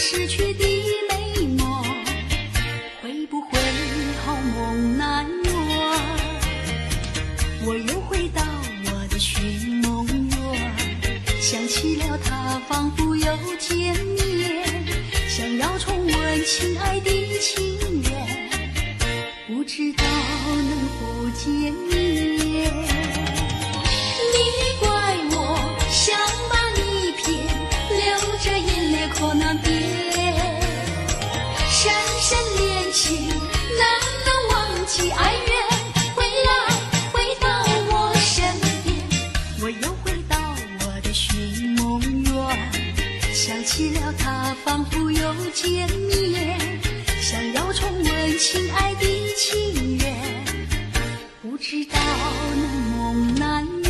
逝去的美梦，会不会好梦难圆？我又回到我的寻梦园，想起了他，仿佛又见面，想要重温亲爱的情缘，不知道能否见面。你怪我想把你骗，流着眼泪可难辨，深深恋情难能忘记爱缘，回来回到我身边。我又回到我的寻梦园，想起了他，仿佛又见面，想要重温亲爱的情缘，不知道能梦难圆。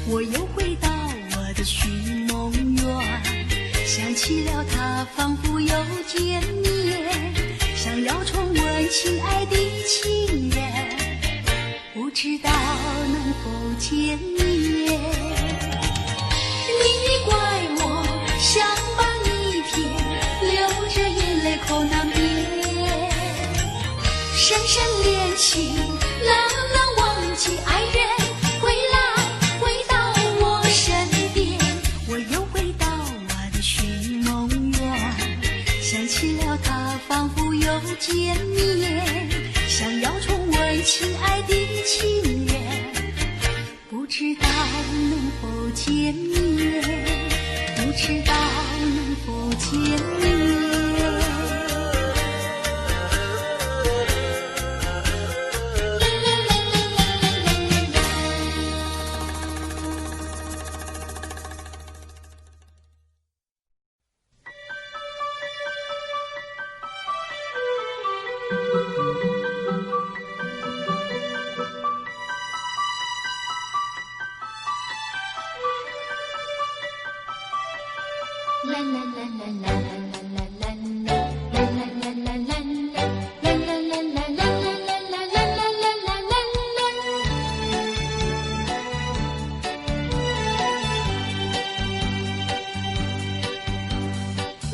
我又回到我的寻梦园，想起了他，仿佛又见面，想要重温亲爱的情缘，不知道能否见面。你怪我想把你骗，流着眼泪口难辨，深深恋情难能忘记爱缘，回来回到我身边。我又回到我的寻梦园，想起了他，仿佛又见面，想要重温亲爱的情缘，不知道能否见面，不知道能否见面。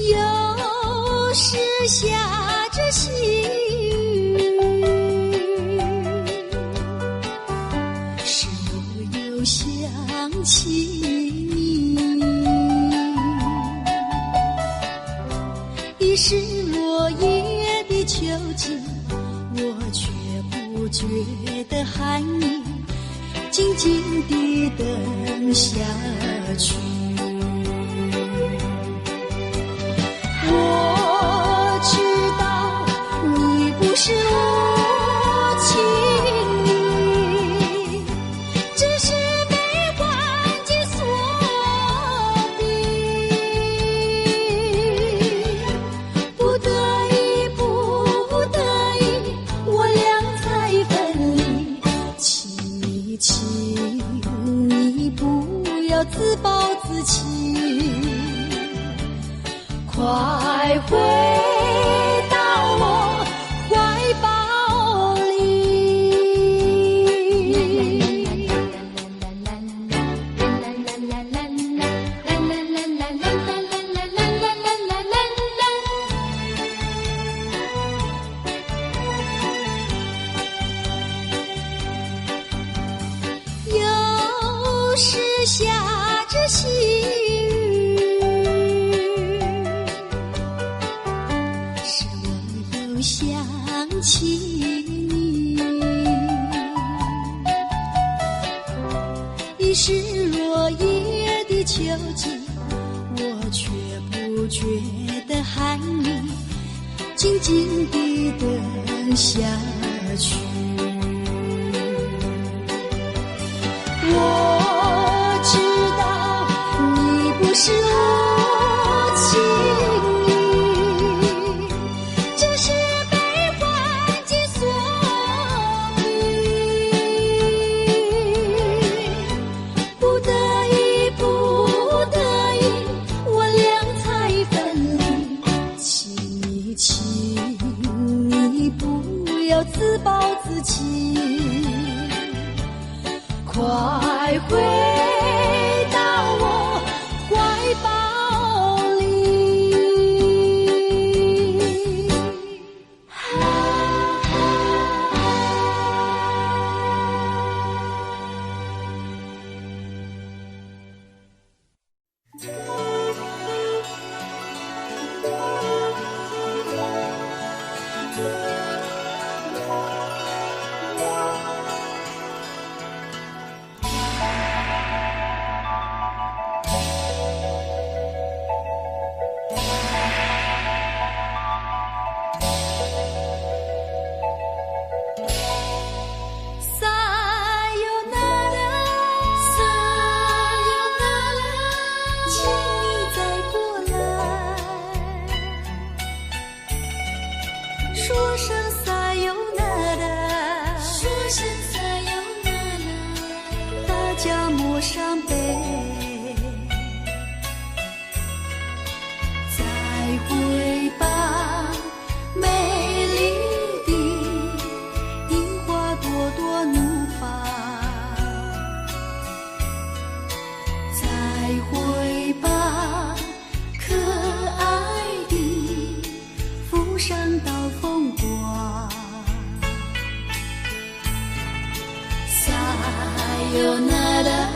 又是下着细雨，使我又想起你。已是落叶的秋景，我却不觉得寒意，静静地等下去。我知道你不是无情意，只是被环境所逼，不得已，不得已，我俩才分离。请你不要自暴自弃，快回到我怀抱里。又是下着细想起你，已是落叶的秋景，我却不觉得寒意，静静地等下去。我知道你不是无情意，只是被环境所逼，不得已，不得已，要自暴自弃，快回到我怀抱里。陌上悲，再会吧，美丽的樱花朵朵怒放，再会吧，可爱的扶上刀风光，撒由那拉。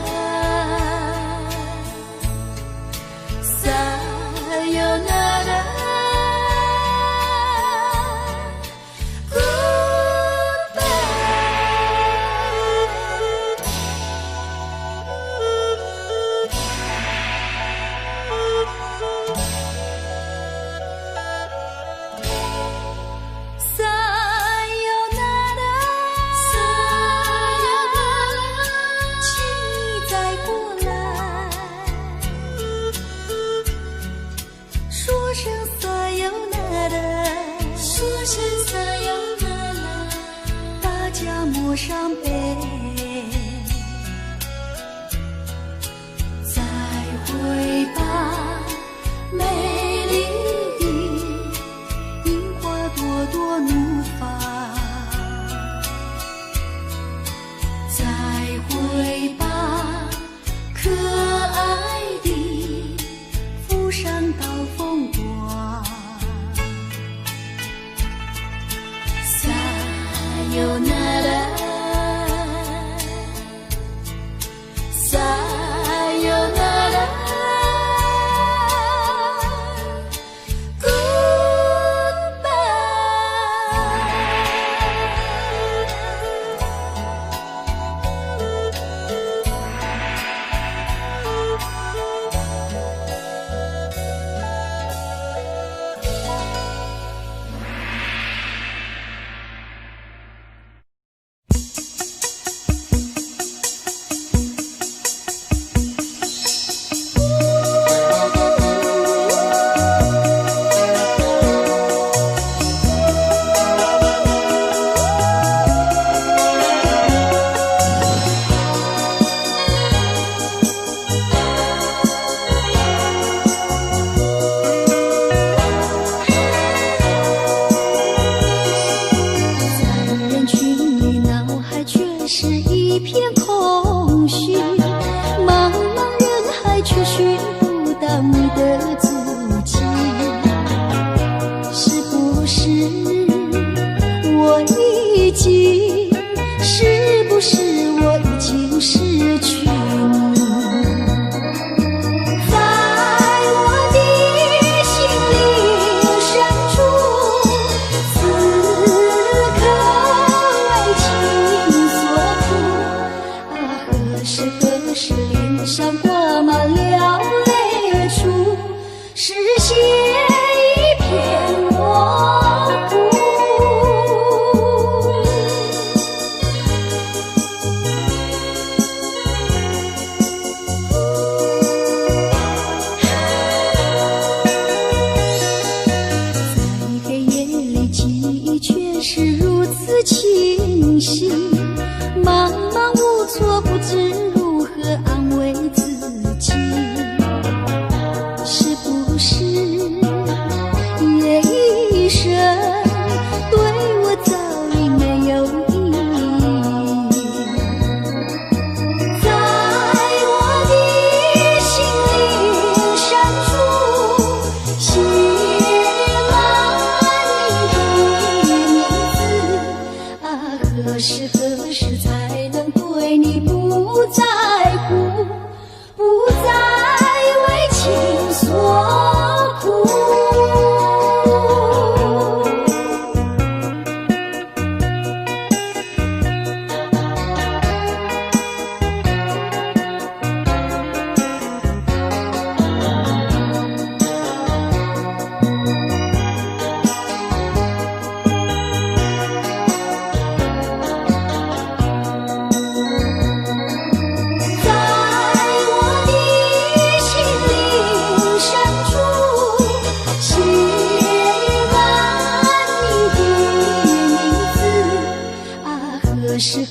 何时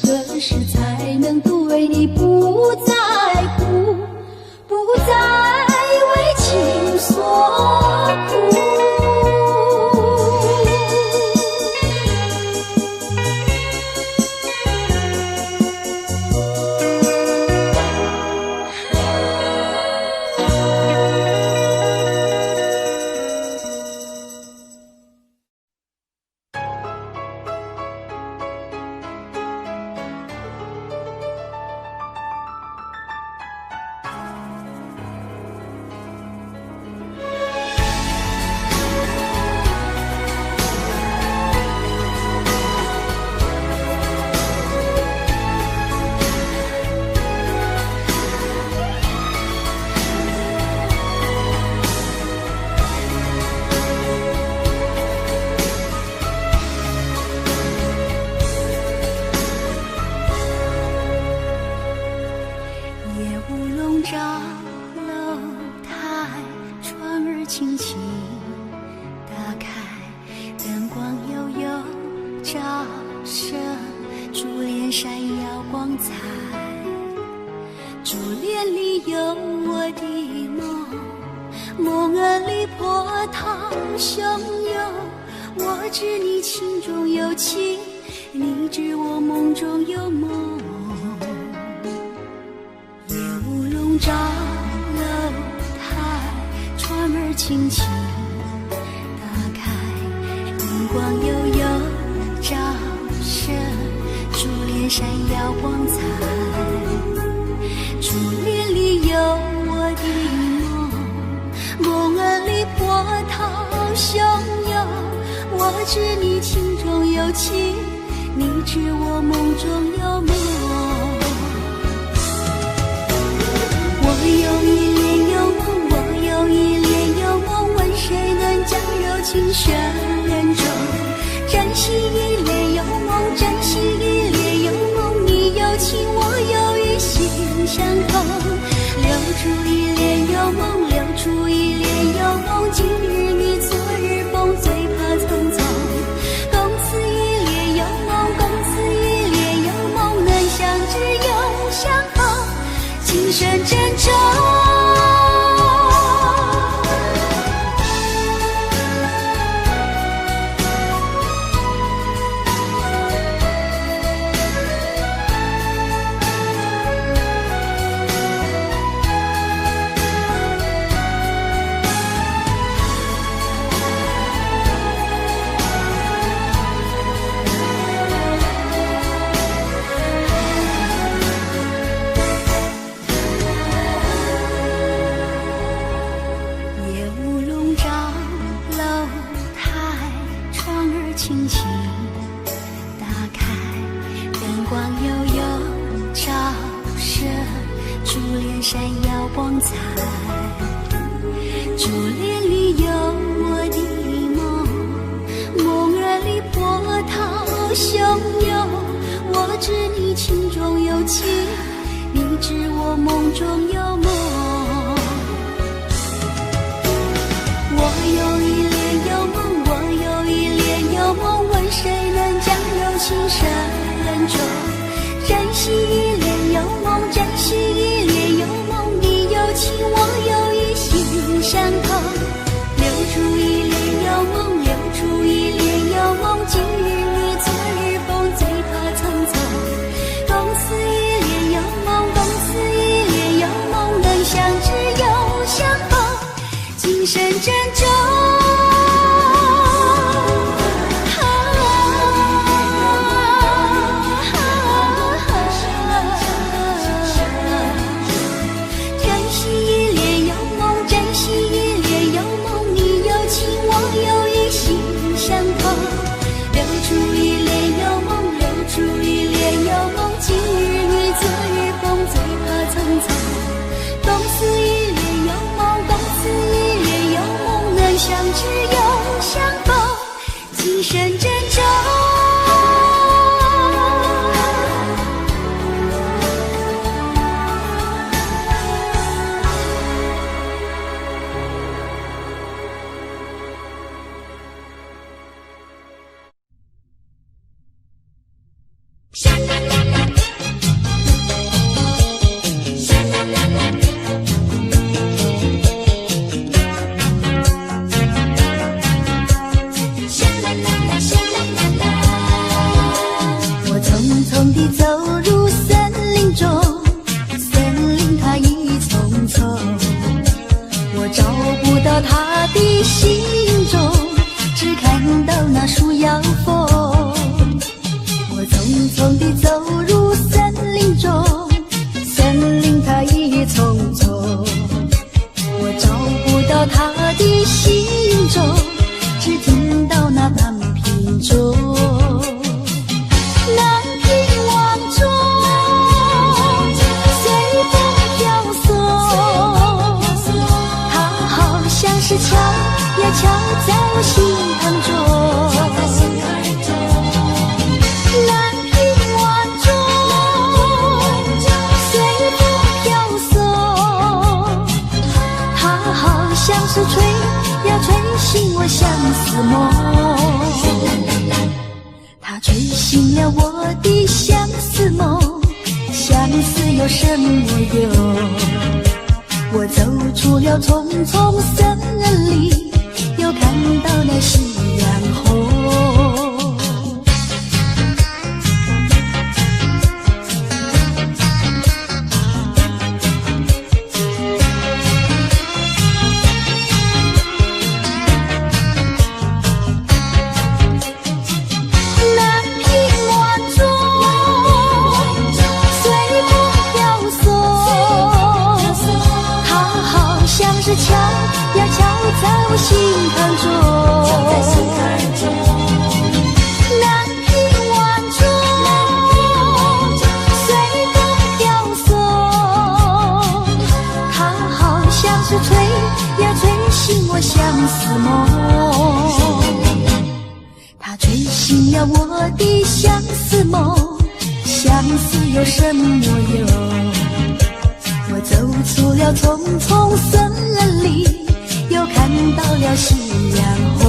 才能对你不再哭，不再为情所苦？香醒了我的相思梦，相思有什么用？我走出了丛丛森林，又看到了夕阳红。敲呀敲在我心坎中，南屏晚钟随风飘送，它好像是吹呀吹醒我相思梦，它吹醒了我的相思梦，相思有什么用？我走出了丛丛森林，又看到了夕阳红。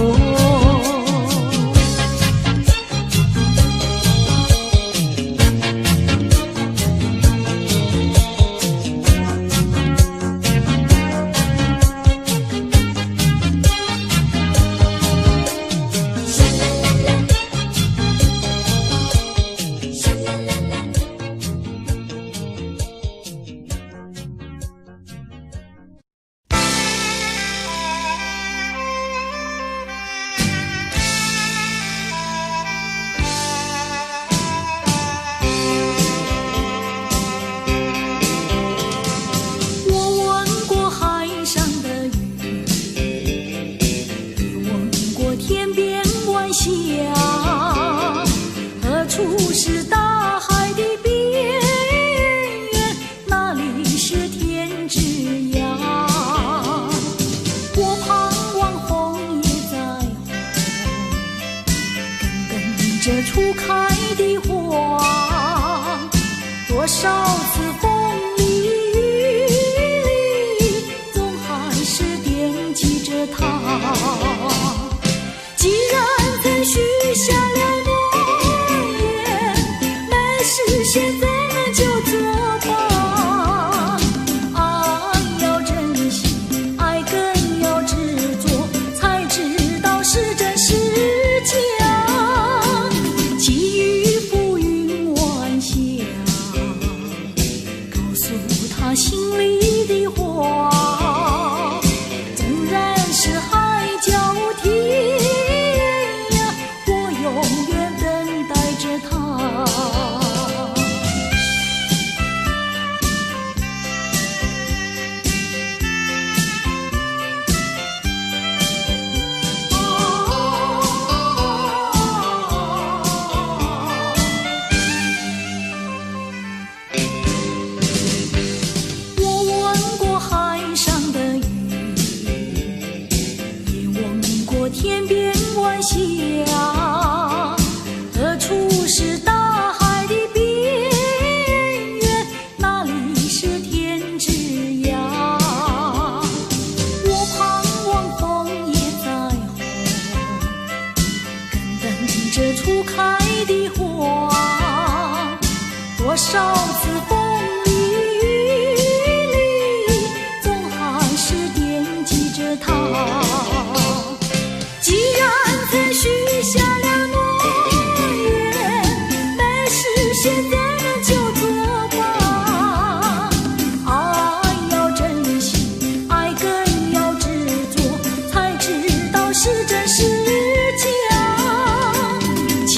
这初开的花，多少次风里雨里，总还是惦记着它。既然曾许下了诺言，没实现怎能就作罢？爱要珍惜，爱更要执着，才知道是真是假。心里的话，纵然是海角天涯，我永远等待着他。天边晚霞，何处是大海的边缘？哪里是天之涯？我盼望枫叶再红，更等着初开的花。多少次风里雨里，总还是惦记着他。既然曾许下了诺言，没实现怎能就作罢？爱要珍惜，爱更要执着，才知道是真是假。寄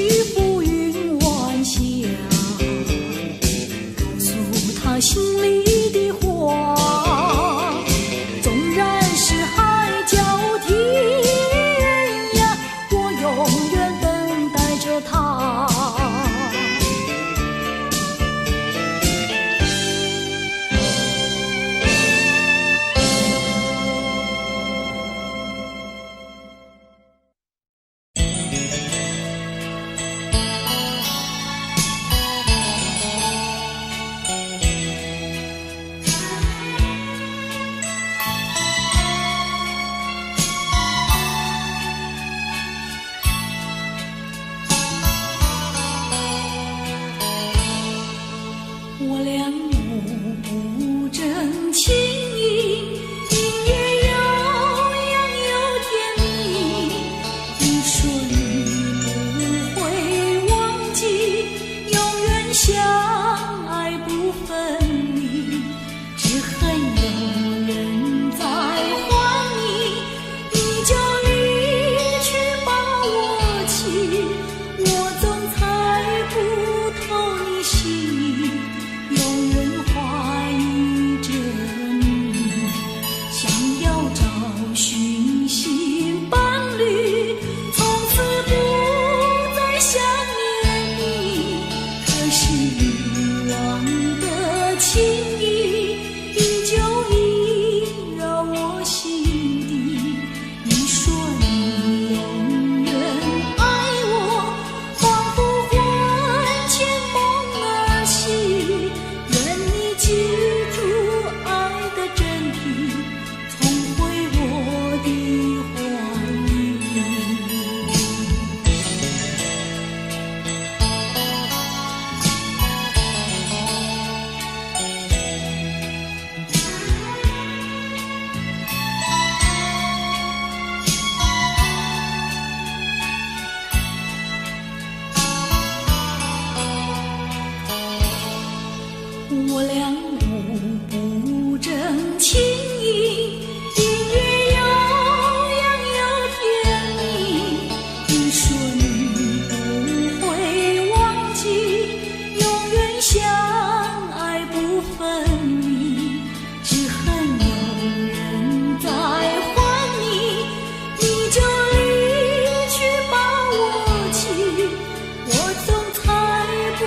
予浮云晚霞，告诉他心里的话，纵然是海角天永远等待着他。我总猜不透你心意，永远怀疑着你，想要找寻新伴侣，从此不再想念你，可是遗忘的情谊依旧萦绕我心底。你说你永远爱我，仿佛魂牵梦儿系，愿你记住爱的真谛，重回我的怀里。我俩互不争情谊，音乐悠扬又甜蜜。你说你不会忘记，永远相爱不分离，只恨有人在还你，你就离去把我弃。我总猜不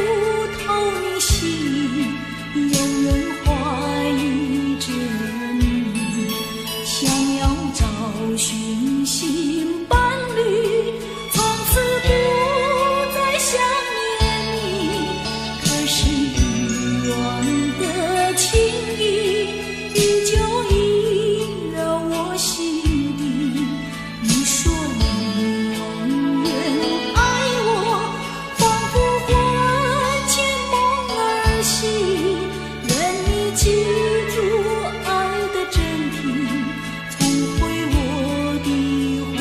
透你心意，永远怀疑着你，想要找寻新伴侣，从此不再想念你，可是遗忘的情谊依旧萦绕我心底。你说你永远爱我，仿佛魂牵梦儿系，愿你记住爱的真谛，重回我的怀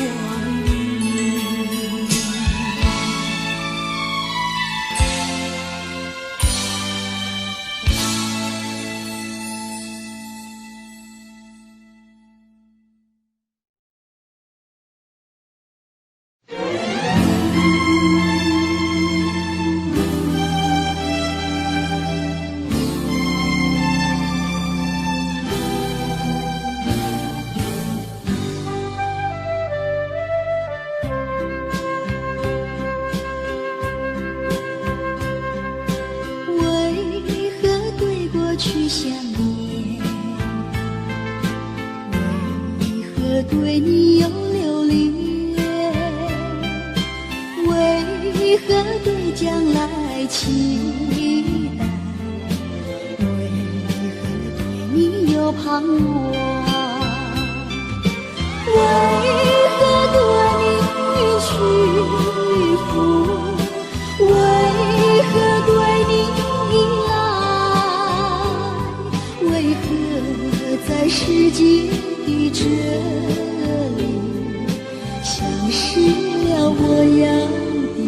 里。为何对过去想念？为何对你有留恋？为何对将来期待？为何对你有盼望？为何对你屈服？为何对你依赖？为何在世界的这里，消失了我要的你？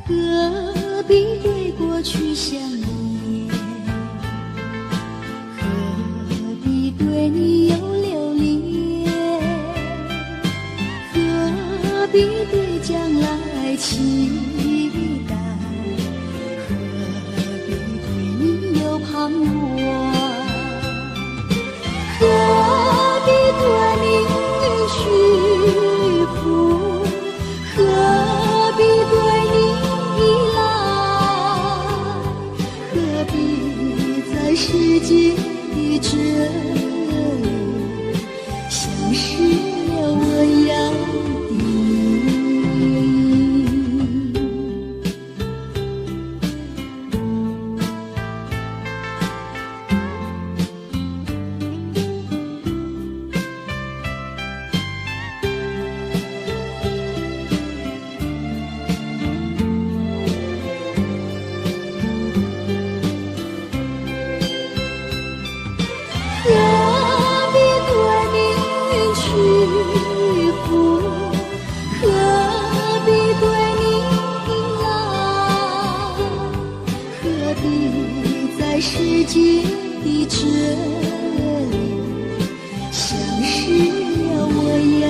何必对过去想念？何必对你有留恋？何必对将来期待？何必对你有盼望？何必对你屈服？何必对你依赖？何必在世界的这里，消失了我要的你？福，何必对你来？何必在世界的这里相识了我要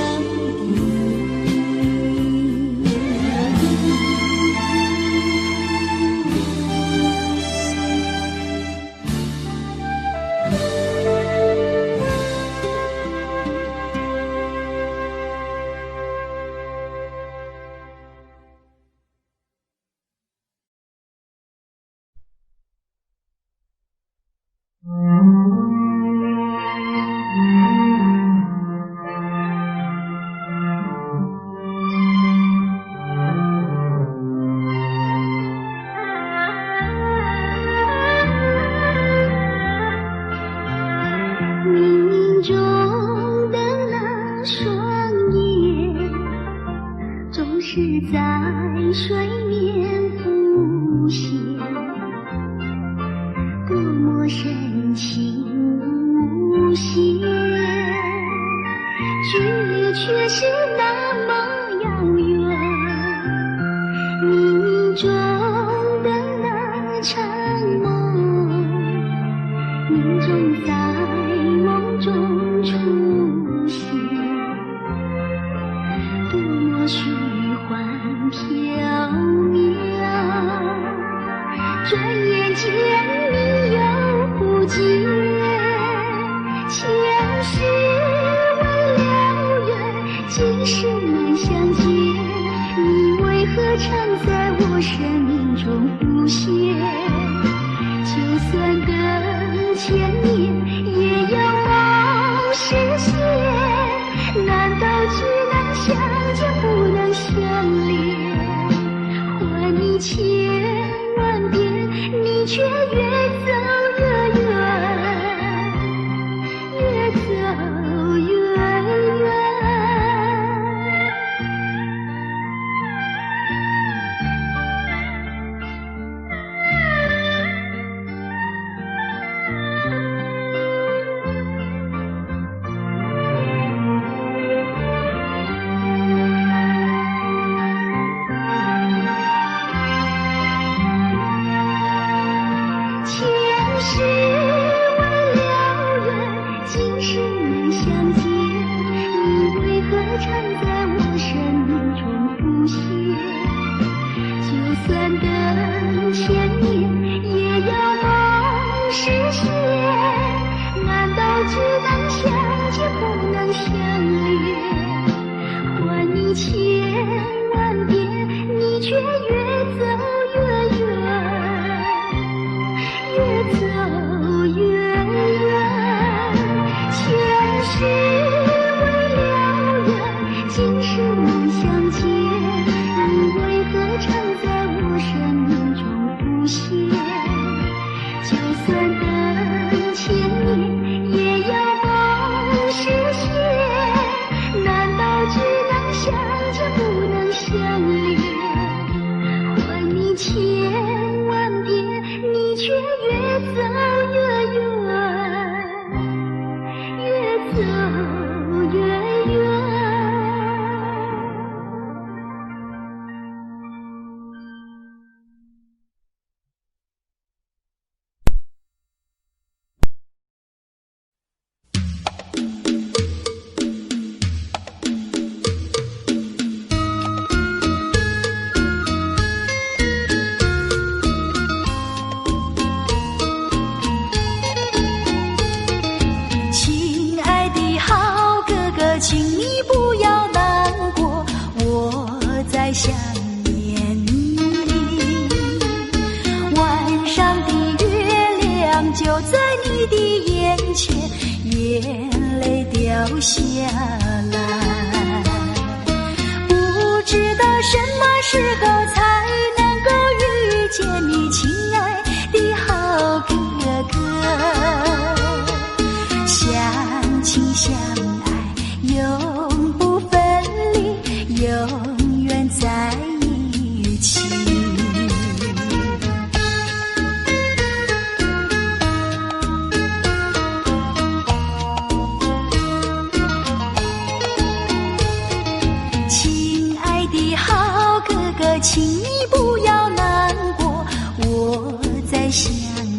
请你不要难过，我在想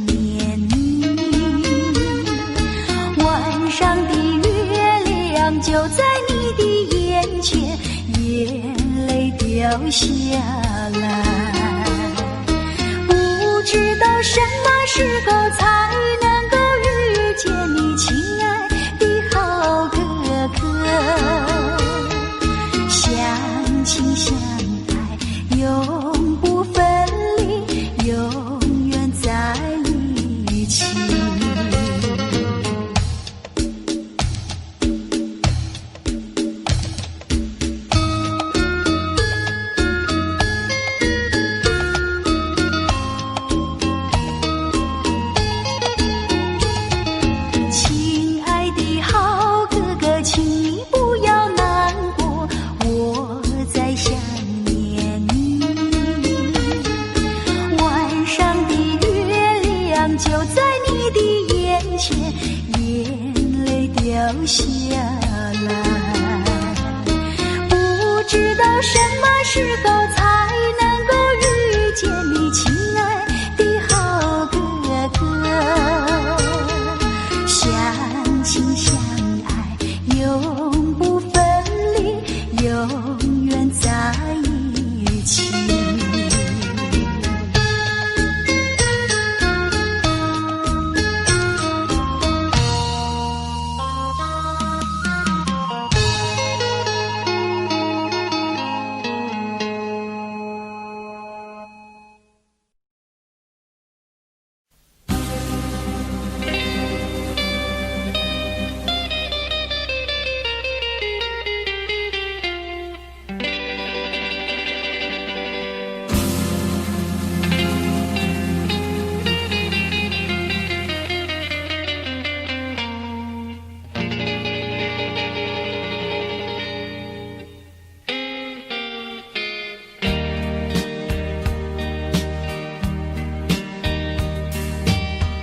念你。晚上的月亮就在你的眼前，眼泪掉下来。不知道什么时候才能够遇见你，亲爱的好哥哥。相亲相爱，永不分离，永远在一起。亲爱的好哥哥，请你不要难过，我在想念你。晚上的月亮就在你的眼前，眼泪掉下来。不知道什么时候才能够遇见你，亲爱的好哥哥。相亲相爱，永不分离，永远在一起。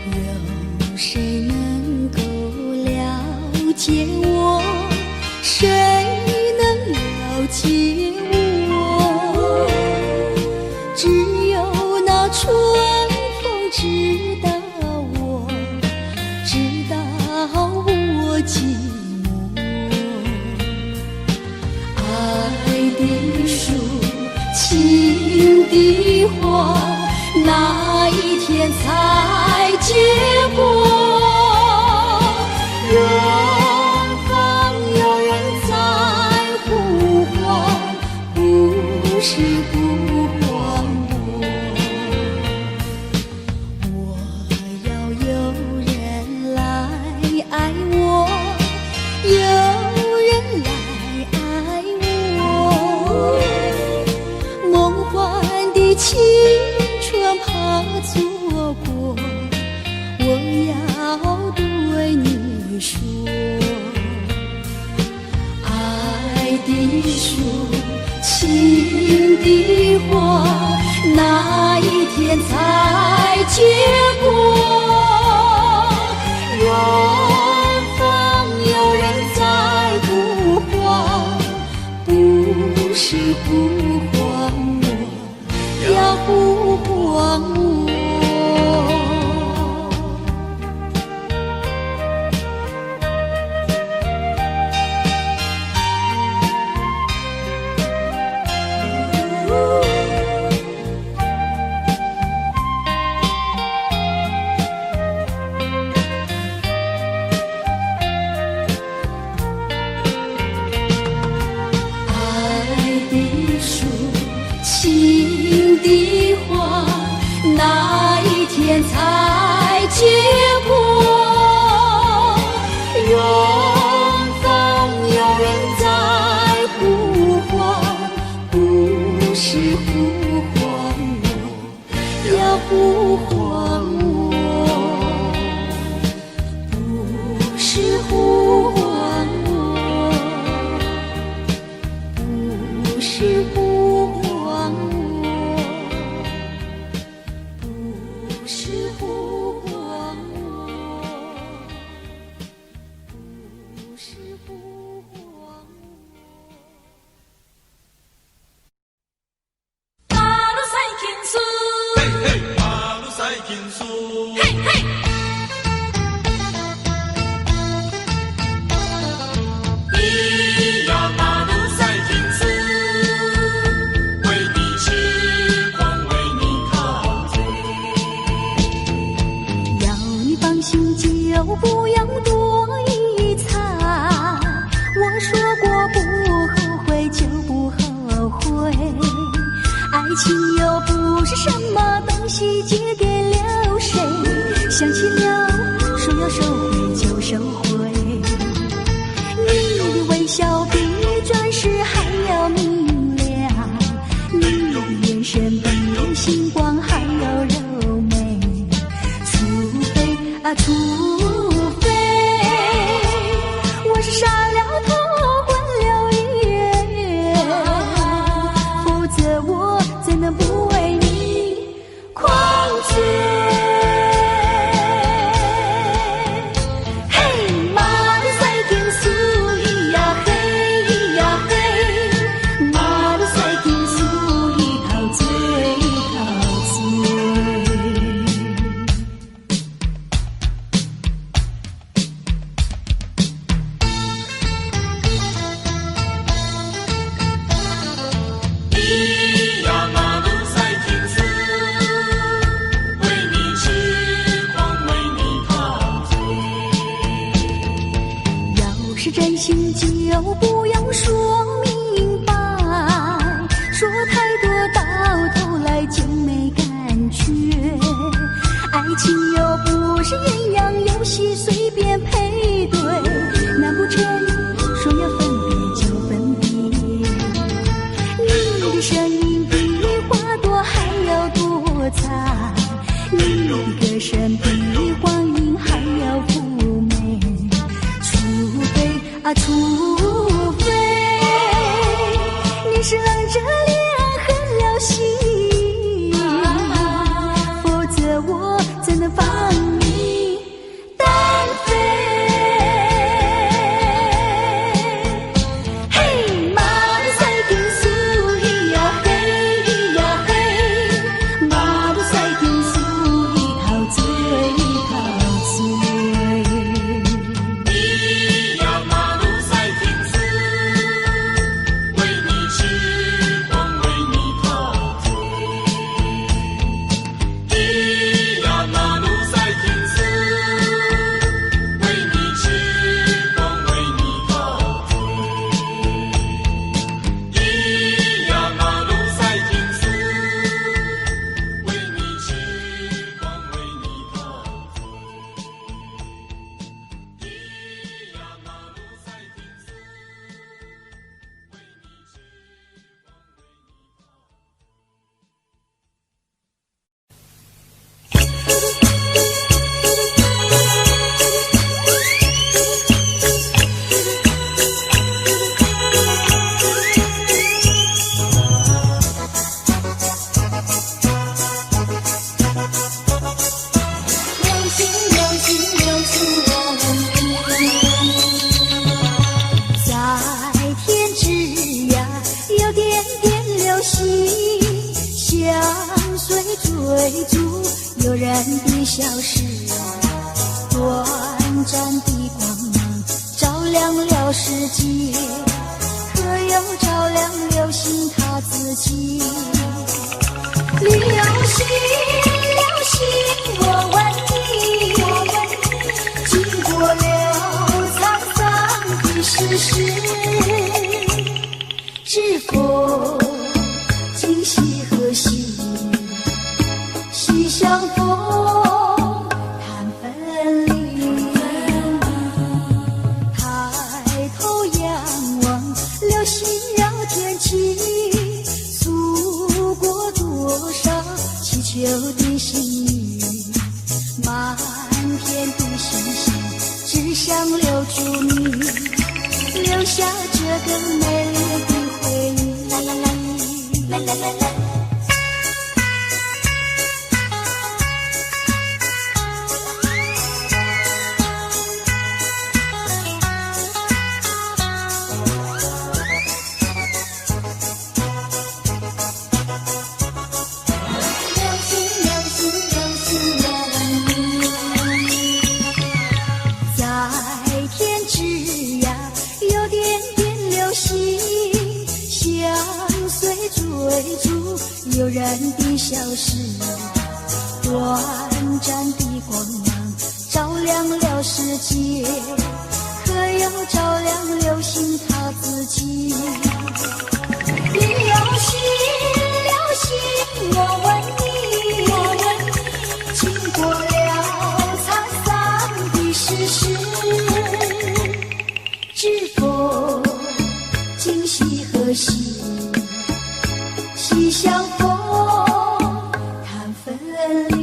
有谁能够了解我？谁能了解我？只有那春风知道我，知道我寂寞。爱的树，情的花，哪一天才结果？远方有人在呼唤，不是呼唤我。我要有人来爱我，有人来爱我。梦幻的青春怕错过，我要对你说，爱的树，情的花，哪一天才结果？远方有人在呼唤，不是呼唤我，要呼唤我。情的花，哪一天才结果？远方有人在呼唤，不是呼唤我，要呼唤我，不是呼唤我，不是呼唤我。情书。嘿嘿。咿呀马路赛情书，为你痴狂，为你陶醉。要你放心，就不要多一猜。我说过不后悔就不后悔，爱情又不是什么东西借给了谁，想起了说要收回就收回。你的微笑比钻石还要明亮，你的眼神比星光还要柔美，除非啊除非我是傻了头昏了眼，否则我怎能不为你狂醉？嘿，马路赛情书，咿呀嘿，咿呀嘿，马路赛情书，一陶醉，一陶醉。咿呀马路赛情书，为你痴狂，为你陶醉。要是真心就不要说明白，说太多到头来就没感觉。爱情又不是鸳鸯游戏随便配对，难不成说要分别就分别？你的声音比花朵还要多彩，你的歌声比黄莺还要妩媚，除非啊除非你是冷着脸狠了心，否则我怎能放你单飞？嘿，马路赛情书，咿呀嘿，咿呀嘿，马路赛情书，一陶醉，一陶醉。咿呀马路赛情书，为你痴狂，为你陶醉。咿呀马路赛情书，为你痴狂，为你陶醉。咿呀马路赛情书，为你痴狂，为你陶醉。咿呀马路赛情书，为你痴狂，为你陶醉。流星流星流星在天之涯，有点点流星相随追逐，悠然地消失，短暂的光芒照亮了世界，可有照亮流星它自己？流星流星，我问你，经过了沧桑的世事，是否今夕何夕？西相逢谈分离，抬头仰望流星绕天际，诉过多少祈求的心语，满天的星星只想留住你，留下这个美丽的回忆。啦啦啦啦啦啦。流星流星流星流悠然地消失，短暂的光芒照亮了世界，可又照亮流星它自己。流星，流星，我问你，经过了沧桑的世事，知否今夕何夕？夕相逢谈分离。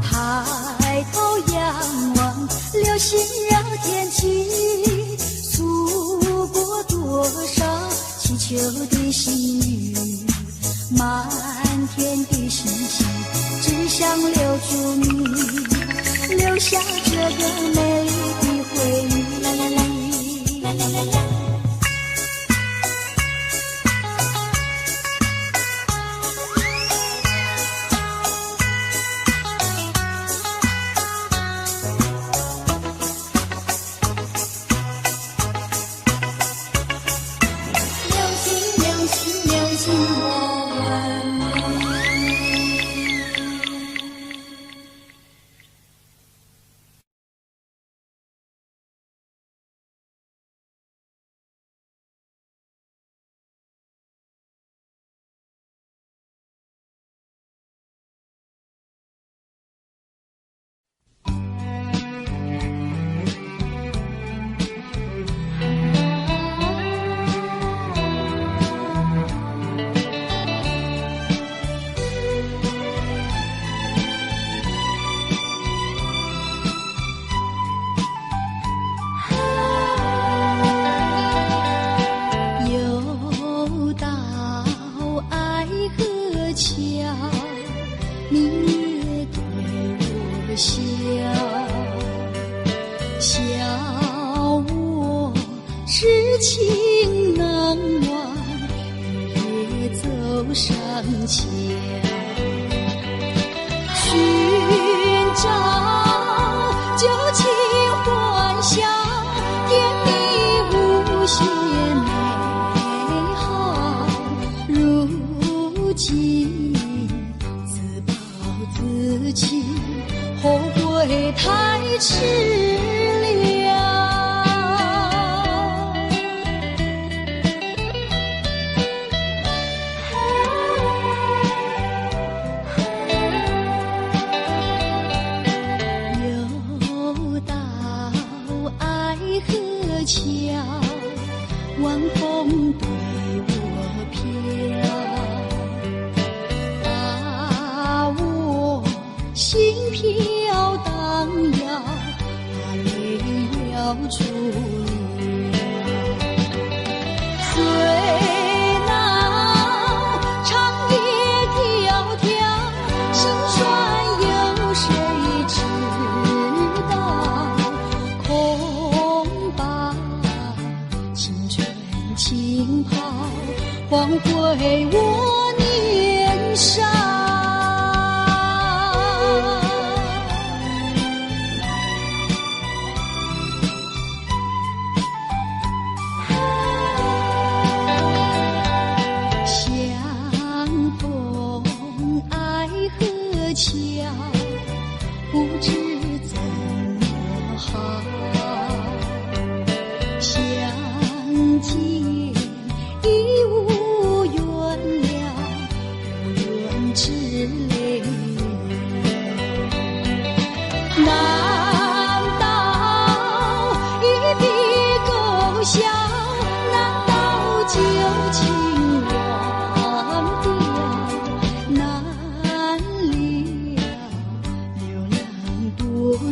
抬头仰望流星绕天际，诉过多少祈求的心语，满天的星星只想留住你，留下这个美丽的回忆。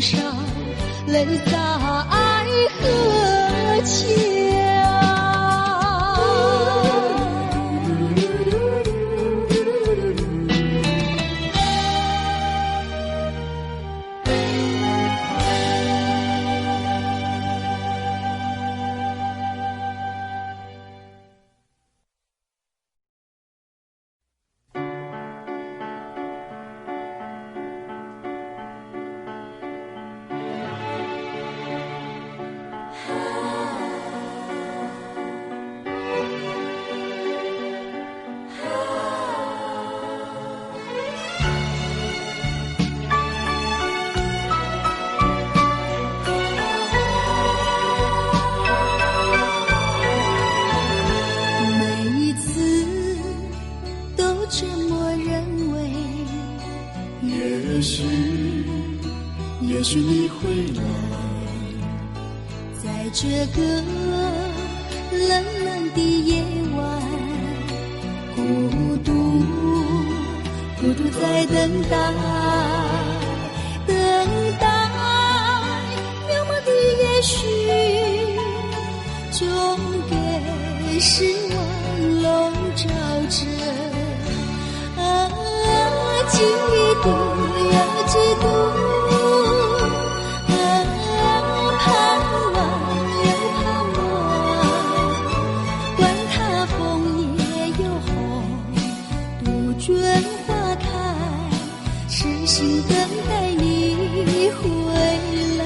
上泪洒爱河桥。也许你会来，在这个冷冷的夜晚，孤独在等待，渺茫的也许总给失望笼罩着，嫉妒又嫉妒，盼望又盼望，管它枫叶又红，杜鹃花开，痴心等待你回来。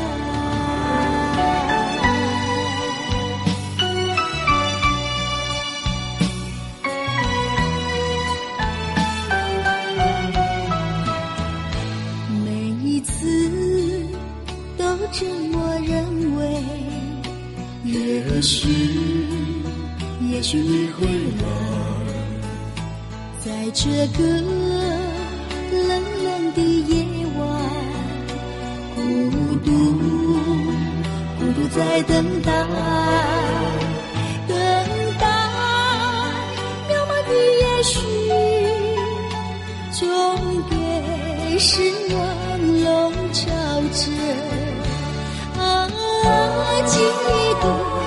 这么认为，也许你会来，在这个冷冷的夜晚，孤独在等待，渺茫的也许总给失望笼罩着。嫉妒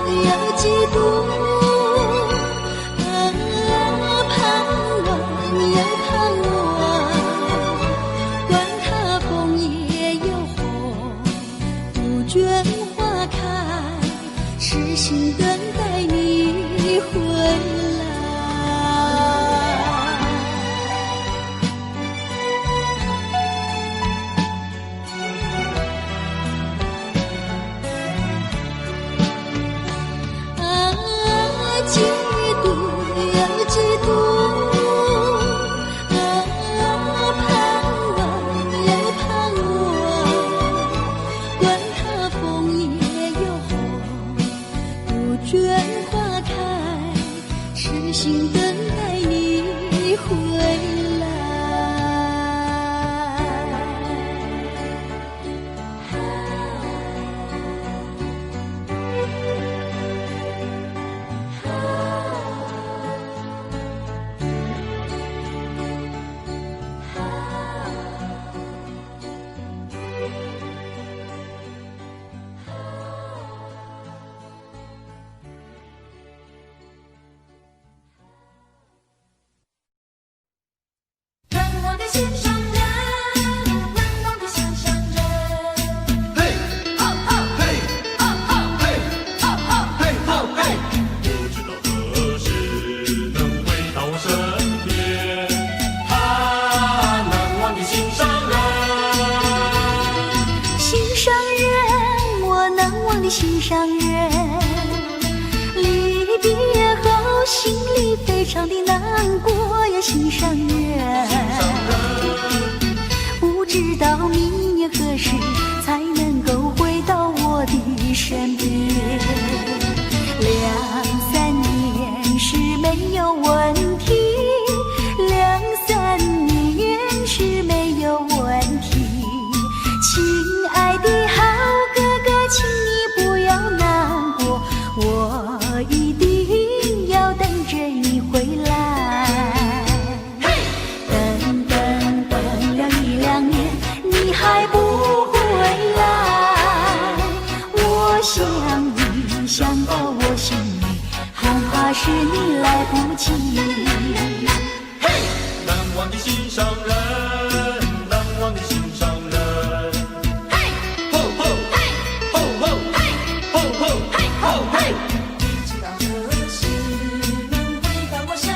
又嫉妒，盼望又盼望，管它枫叶又红，杜鹃花开，痴心等待你回来。嫉妒又嫉妒，盼望又盼望，管它枫叶又红，杜鹃花开，痴心等待你回来。心上人，冷漠的心上人。嘿，哈哈，嘿，哈哈，嘿，哈哈，嘿，哈嘿。不知道何时能回到我身边，他难忘的心上人。心上人，我难忘的心上人。离别后，心里非常的难过呀，心上人。不知道明年何时才能够回到我的身边，2-3年是没有问题，2-3年是没有问题。亲爱的好哥哥，请你不要难过，我一定要等着你回来。你还不回来，我想你想到我心里，恐怕是你来不及。嘿，难忘的心上人，难忘的心上人。嘿，吼吼，嘿，吼吼，嘿，吼吼，嘿，吼嘿。不知道何时能回到我身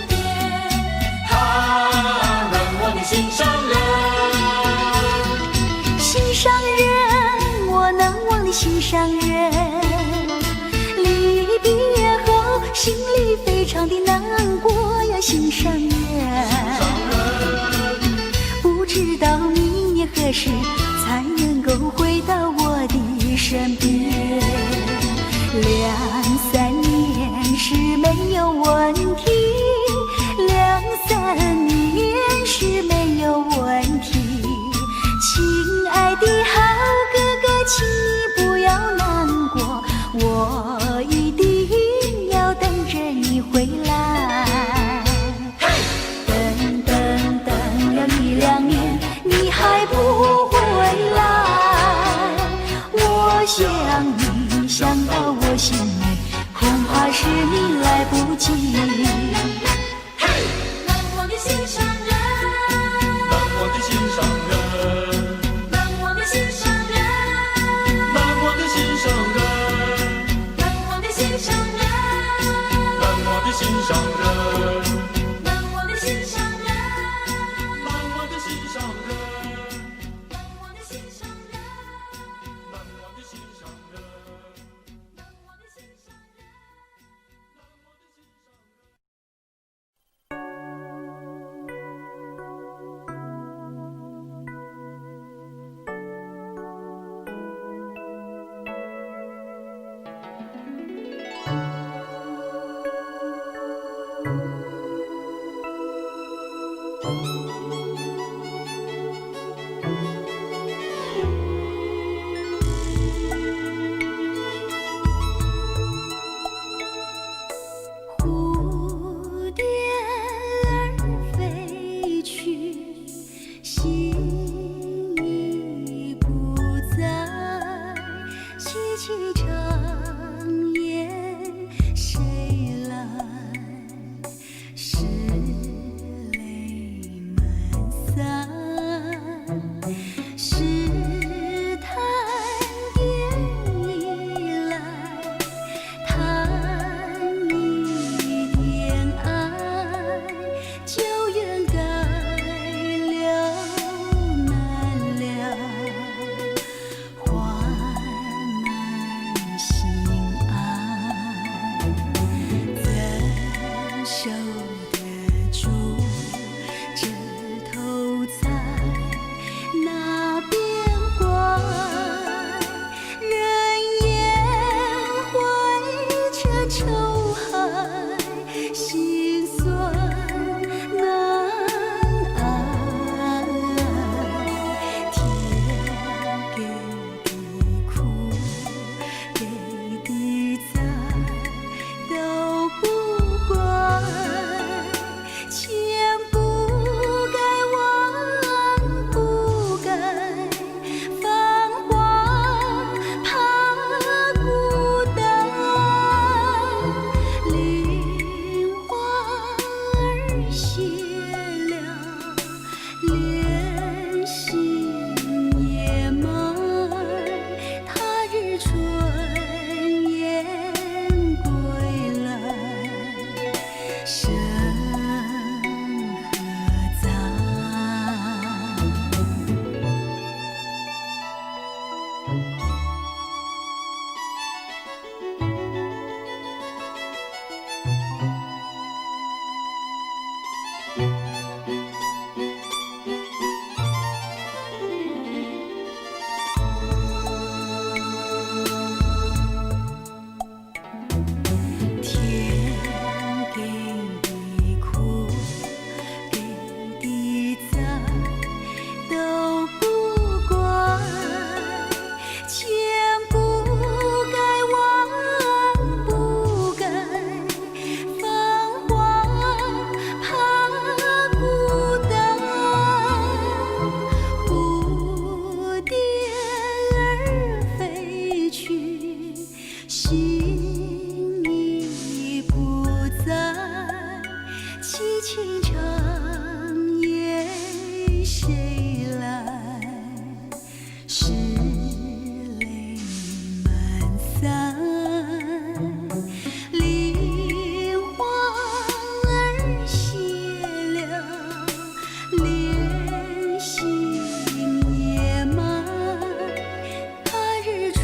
边，他难忘的心上人。心上人，我难忘的心上人。离别后，心里非常的难过呀，心上人。不知道明年何时才能够回到我的身边，2-3年是没有问题，2-3年是没有问题。亲爱的好回来。等等等了1、2年，你还不回来。我想你想到我心里，恐怕是你来不及。难忘的心上人，难忘的心上人，难忘的心上人，难忘的心上人，难忘的心上人，难忘的心上人，难忘的心上人，难忘的心上人，难忘的心上人，难忘的心上人，难忘的心上人。蝴蝶儿飞去，心已不在。凄凄长夜谁来？是泪满腮。试探点已来，谈一点爱，旧缘改了难了，缓慢心安，怎守得住这头彩？那边关，人言会这愁海，心酸难挨。天给的苦，给的灾，都不怪，千不该忘，不该繁华，怕孤单。梨花儿谢了，莲心也满。他日春雁归来，生何在？天给的苦，给的灾，都不怪，千不该忘，不该繁华，怕孤单。蝴蝶儿飞去，心已不在。凄清长夜谁来？是泪满腮。梨花儿谢了，莲心也满。他日春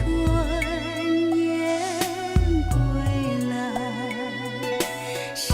雁归来，生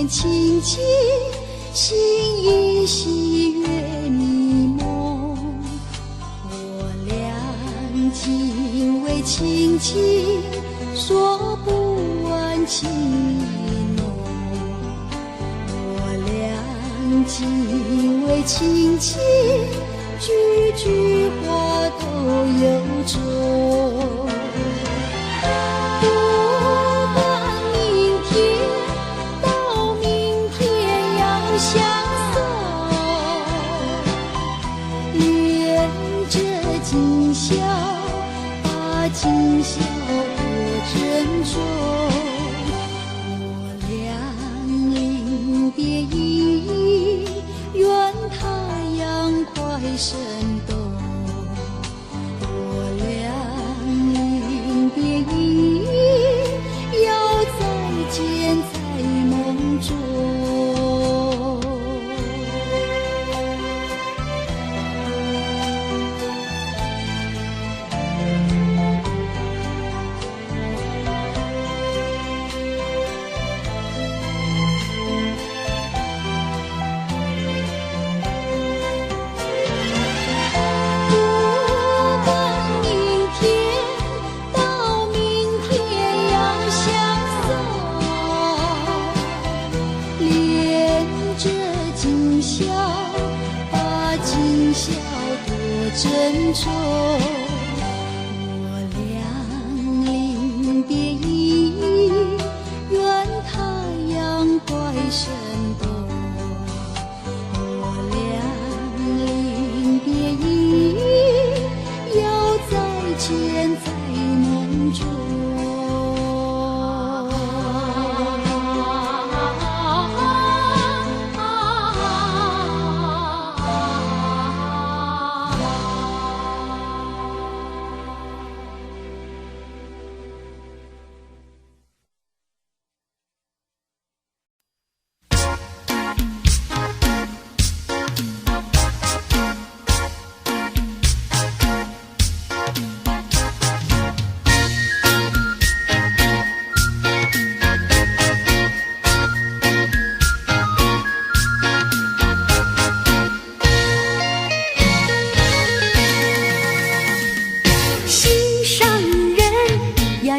念亲亲，心依稀月迷蒙。我俩仅为情情，说不完情意浓。我俩仅为情情，句句话都由衷。不管明天到明天要相守，恋着今宵，把今宵多珍重。我俩临别依依，愿太阳快升东。我俩临别依依，要再见在梦中。珍重，我俩临别依依，愿太阳快升东。我俩临别依依，要再见在梦中。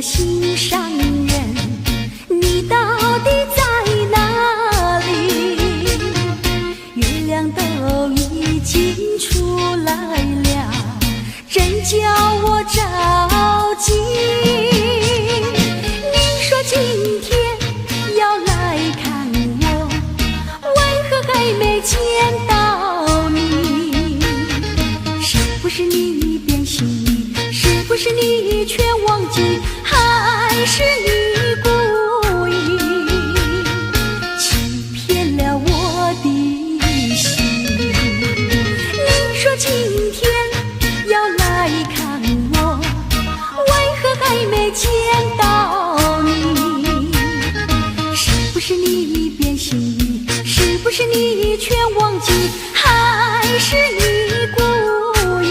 心上人，你到底在哪里？月亮都已经出来了，真叫我着急。你说今天要来看我，为何还没见到你？是不是你变心意？是不是你全忘记？还是你故意欺骗了我的心？你说今天要来看我，为何还没见到你？是不是你变心意？是不是你全忘记？还是你故意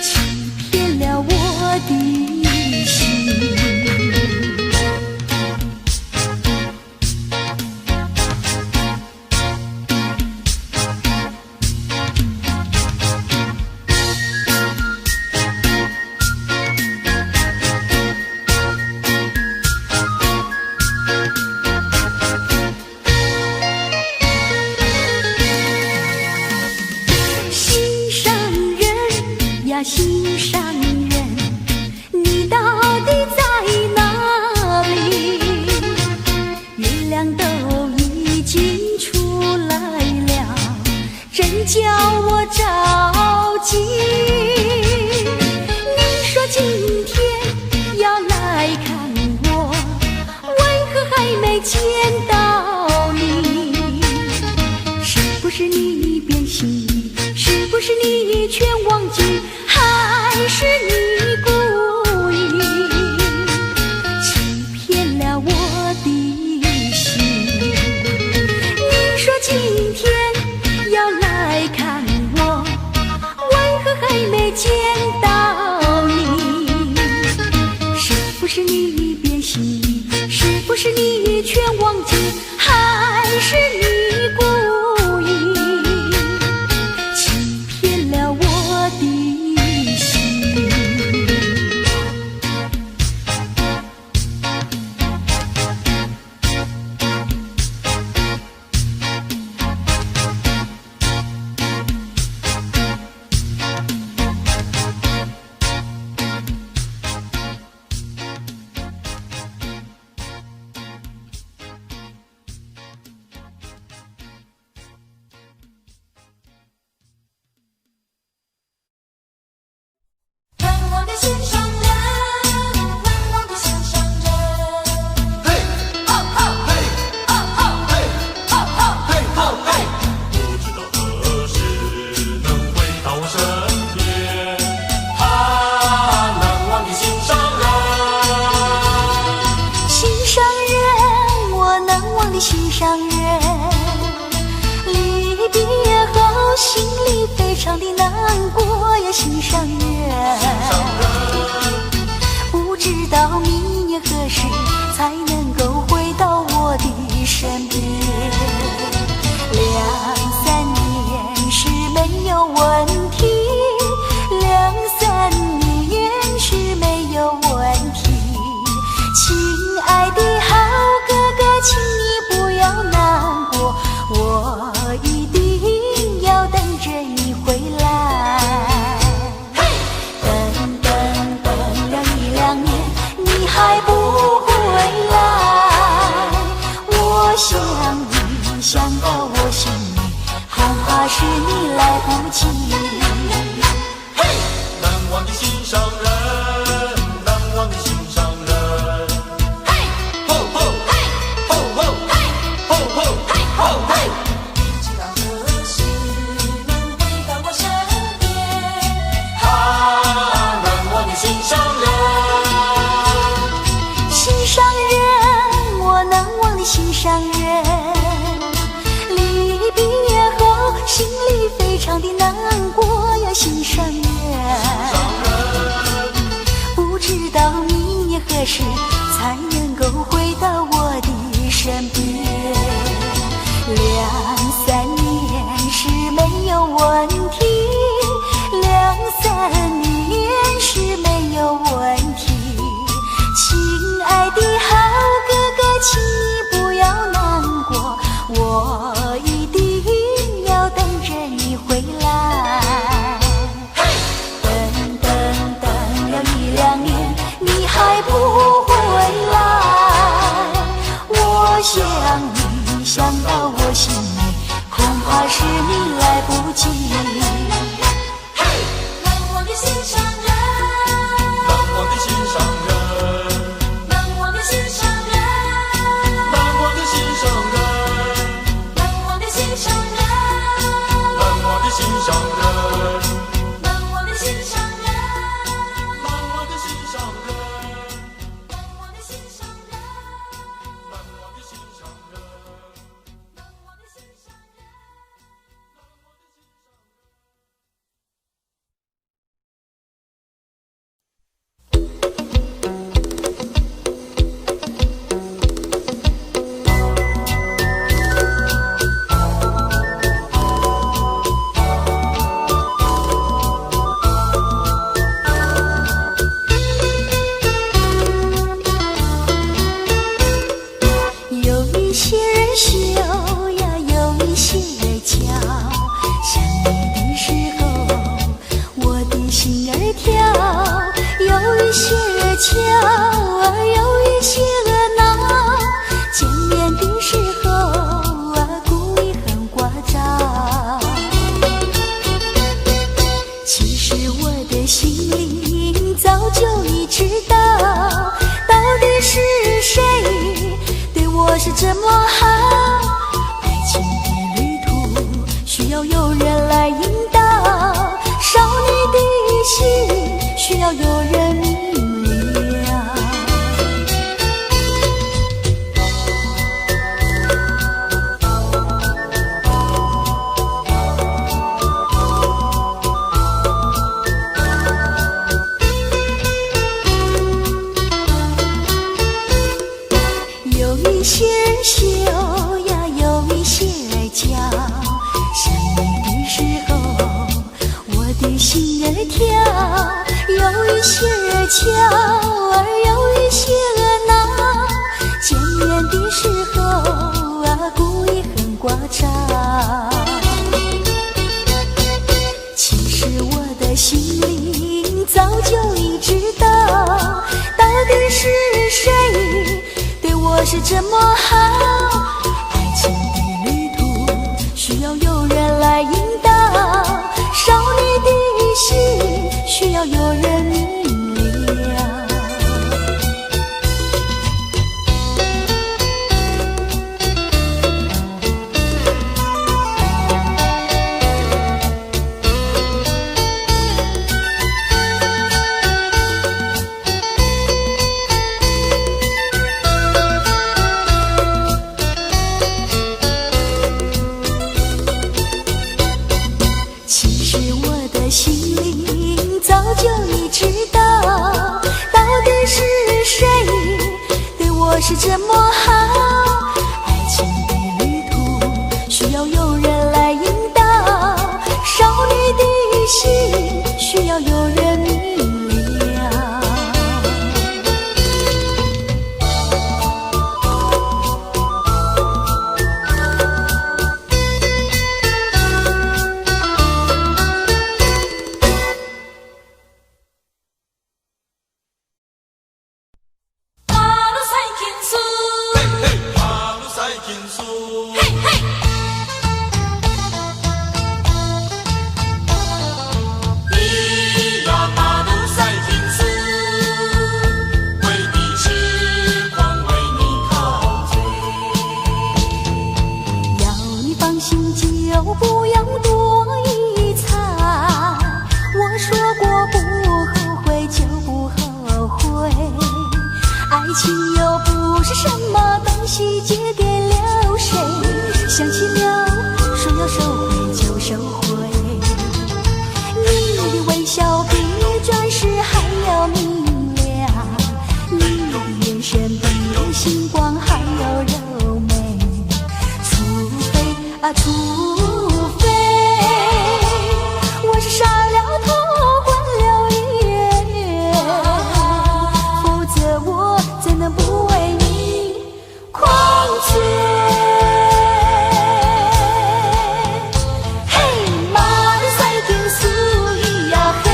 欺骗了我的心上人，你到底在哪里？月亮都已经出来了，真叫我着急。你说今天要来看我，为何还没见到你？是不是你变心意？是不是你全忘记？还是你故意欺骗了我的心？你说今天要来看我，为何还没见到你？是不是你变心意？是不是你全忘记？心上人，难忘的心上人。嘿，嘿，嘿，嘿，嘿，不知道何时能回到我身边，他难忘的心上人。心上人，我难忘的心上人。离别后，心里非常的难过呀，心上人。不知道明年何时才能够回到我的身边。2、3年是没有问题，2、3年是没有问题。亲爱的好哥哥，请你不要难过，我一定要等着你回来。等了1、2年，你还不回来，我想你想到我心里，恐怕是你来不及。难忘的心上人，难忘的心上人。吼吼，吼吼，吼吼，吼吼。不知道何时能回到我身边。他难忘的心上人。心上人，我难忘的心上人。离别后，心里非常的难过呀，心上人。不知道明年何时才能够回到我的身边。2、3年是没有问题，2、3年是没有问题。亲爱的好哥哥，请你不要难过，我一定要等着你回来。等了1、2年，你还不回来，我想你想到我心里，恐怕是你来不及。难忘的心上人，难忘的心上人，难忘的心上人，难忘的心上人，难忘的心上人，难忘的心上人，难忘的心上人，难忘的心上人，难忘的心上人，难忘的心上人。难忘的心上人。有一些人秀呀，有一些人俏，想你的时候，我的心儿跳。有一些人俏，有一些人闹，见面的时候故意很聒噪。其实我的心里早就已知道，到底是谁对我是这么好。爱情的旅途需要有人来引导，少女的心需要有人明了。有一些人秀呀，有一些人俏，想你的时候，我的心儿跳。有一些人俏，有一些人闹，见面的时候故意很聒噪。其实我的心里早就已知道，到底是谁对我是这么好。爱情的旅途需要有人来引导，少女的心需要有人明了。情书。嘿嘿。咿呀马路赛情书，为你痴狂，为你陶醉。要你放心，就不要多疑猜。我说过不后悔就不后悔，爱情又不是什么东西借给了谁，想起了说要收回就收回。你的微笑比钻石还要明亮，你的眼神比星光还要柔美。除非我是杀了头换了脸，否则我怎能不为你狂醉？嘿，马路赛情书，咿呀嘿，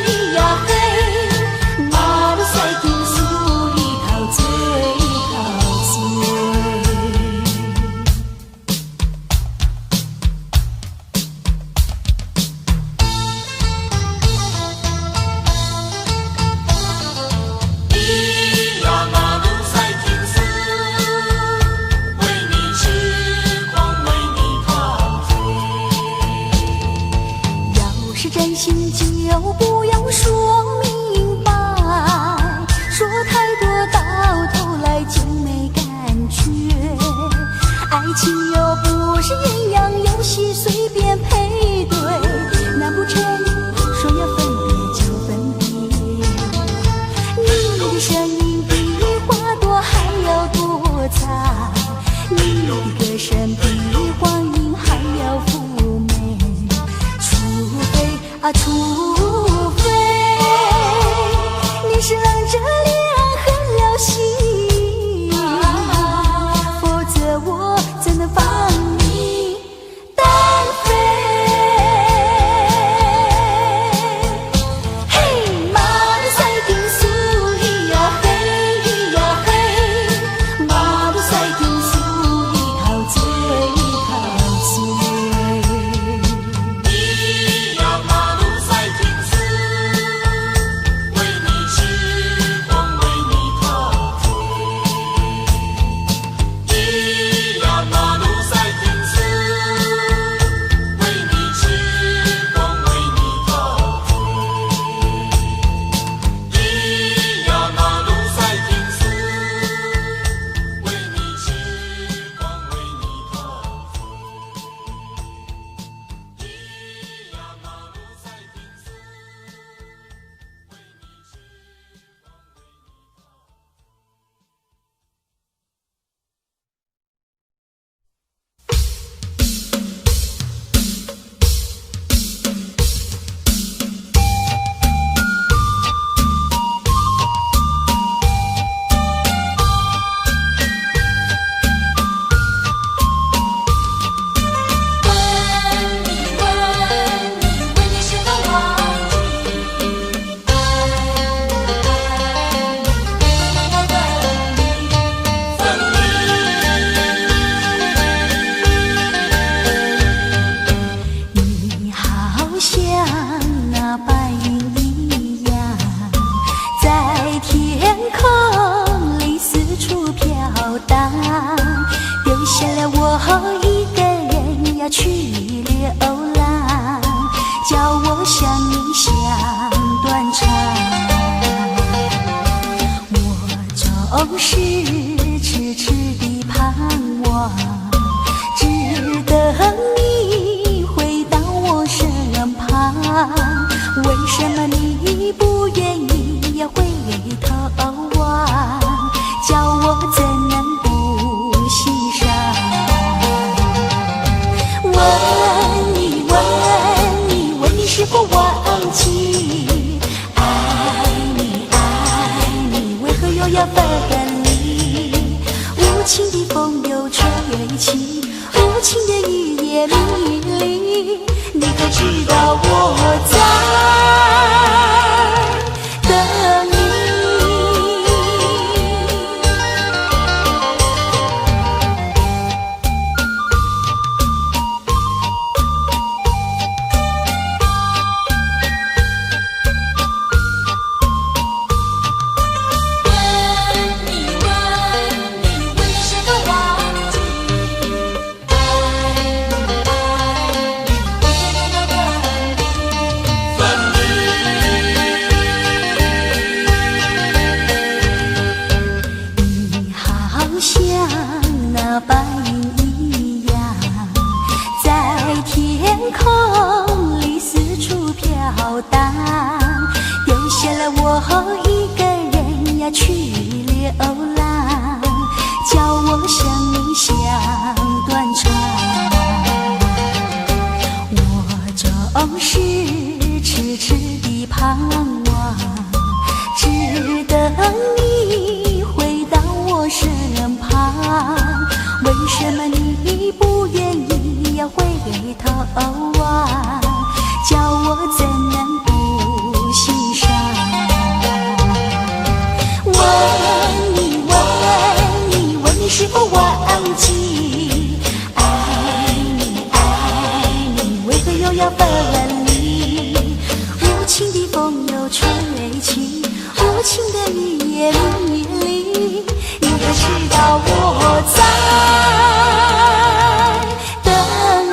咿呀嘿，马路赛情书，一陶醉，一陶醉。咿呀马路赛情书，为你痴狂，为你陶醉。要是真心就不要说明白，说太多到头来就没感觉。爱情又不是鸳鸯游戏随便配对，难不成说要分别就分别？你的声音比花朵还要多彩，你的歌声比黄莺还要妩媚。除非你是冷着脸狠了心，否则我怎能放你单飞？嘿，马路赛情书，咿呀嘿，咿呀嘿，马路赛情书，一陶醉，一陶醉。咿呀马路赛情书，为你痴狂，为你陶醉。咿呀马路赛情书，为你痴狂，为你陶醉。咿呀马路赛情书，为你痴狂，为你陶醉。咿呀马路赛情书，为你痴狂，为你陶醉。问你是否忘记？你好像那白云一样，在天空里四处飘荡，丢下了我一个人要去流浪，叫我想你想断肠。我总是痴痴地盼望，只等你回到我身旁。为什么你不愿意要回头望？叫我怎能不心伤？问你是否忘记？爱你，为何又要分离？无情的风又吹起，无情的雨也迷离。你可知道我在等你？浩荡，丢下了我一个人呀去流浪，叫我想你想断肠。我总是痴痴地盼望，只等你回到我身旁。为什么你不愿意要回头望？叫我怎能不心伤？问你是否忘记？爱你，为何又要分离？无情的风又吹起，无情的雨也淋漓，你可知道我在等你？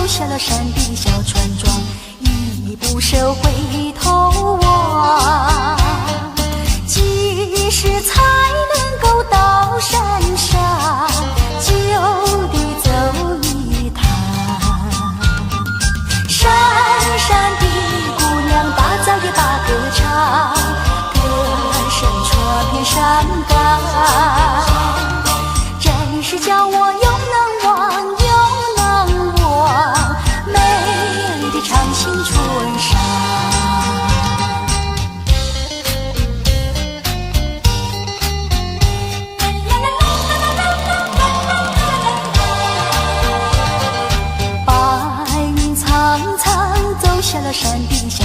下了山顶小村庄，一不舍回头望，几时才能够到山上，就地走一趟？山上的姑娘大早也把歌唱，歌声传遍山岗，真是叫我又能忘又能忘，美的长青春上。白云苍苍，走下了山顶小